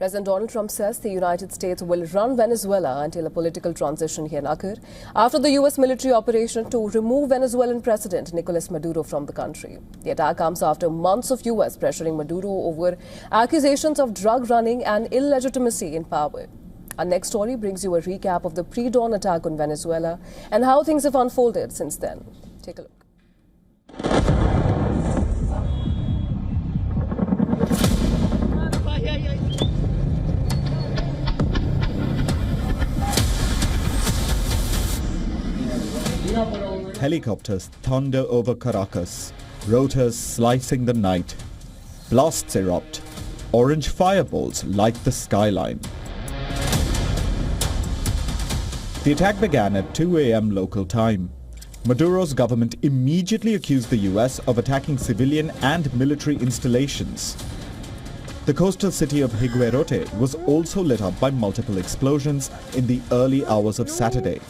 President Donald Trump says the United States will run Venezuela until a political transition can occur after the U.S. military operation to remove Venezuelan President Nicolás Maduro from the country. The attack comes after months of U.S. pressuring Maduro over accusations of drug running and illegitimacy in power. Our next story brings you a recap of the pre-dawn attack on Venezuela and how things have unfolded since then. Take a look. Helicopters thunder over Caracas, rotors slicing the night. Blasts erupt. Orange fireballs light the skyline. The attack began at 2 a.m. local time. Maduro's government immediately accused the U.S. of attacking civilian and military installations. The coastal city of Higuerote was also lit up by multiple explosions in the early hours of Saturday.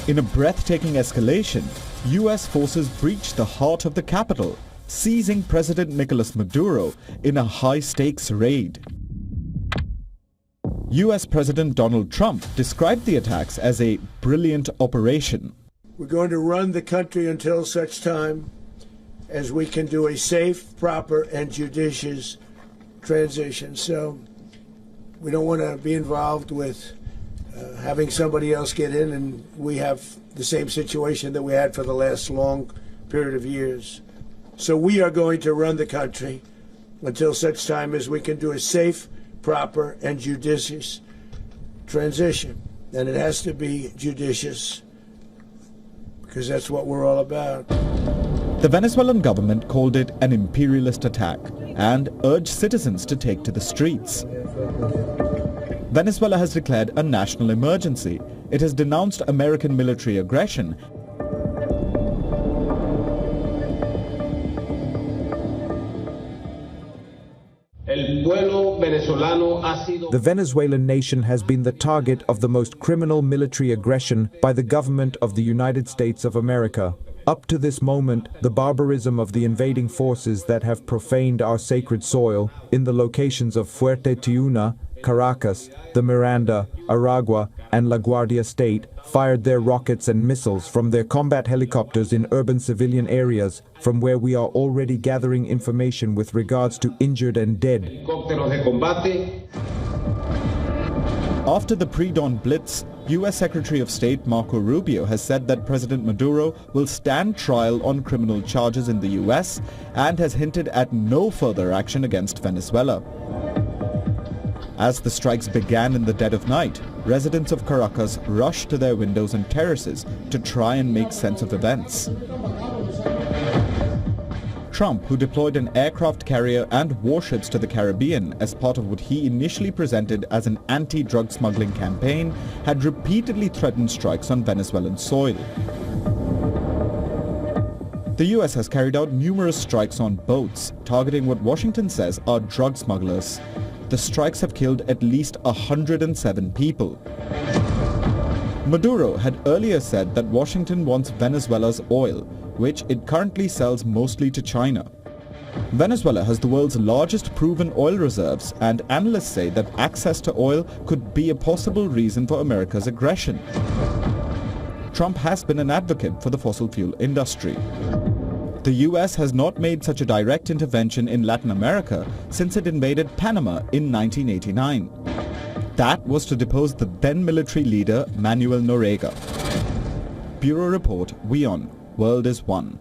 In a breathtaking escalation, U.S. forces breached the heart of the capital, seizing President Nicolás Maduro in a high-stakes raid. U.S. President Donald Trump described the attacks as a brilliant operation. We're going to run the country until such time as we can do a safe, proper, and judicious transition. So we don't want to be involved with having somebody else get in, and we have the same situation that we had for the last long period of years. So we are going to run the country until such time as we can do a safe, proper, and judicious transition. And it has to be judicious because that's what we're all about. The Venezuelan government called it an imperialist attack and urged citizens to take to the streets. Venezuela has declared a national emergency. It has denounced American military aggression. The Venezuelan nation has been the target of the most criminal military aggression by the government of the United States of America. Up to this moment, the barbarism of the invading forces that have profaned our sacred soil in the locations of Fuerte Tiuna, Caracas, the Miranda, Aragua, and La Guardia State fired their rockets and missiles from their combat helicopters in urban civilian areas, from where we are already gathering information with regards to injured and dead. After the pre-dawn blitz, U.S. Secretary of State Marco Rubio has said that President Maduro will stand trial on criminal charges in the U.S. and has hinted at no further action against Venezuela. As the strikes began in the dead of night, residents of Caracas rushed to their windows and terraces to try and make sense of events. Trump, who deployed an aircraft carrier and warships to the Caribbean as part of what he initially presented as an anti-drug smuggling campaign, had repeatedly threatened strikes on Venezuelan soil. The U.S. has carried out numerous strikes on boats, targeting what Washington says are drug smugglers. The strikes have killed at least 107 people. Maduro had earlier said that Washington wants Venezuela's oil, which it currently sells mostly to China. Venezuela has the world's largest proven oil reserves, and analysts say that access to oil could be a possible reason for America's aggression. Trump has been an advocate for the fossil fuel industry. The U.S. has not made such a direct intervention in Latin America since it invaded Panama in 1989. That was to depose the then military leader Manuel Noriega. Bureau Report, WION, World is One.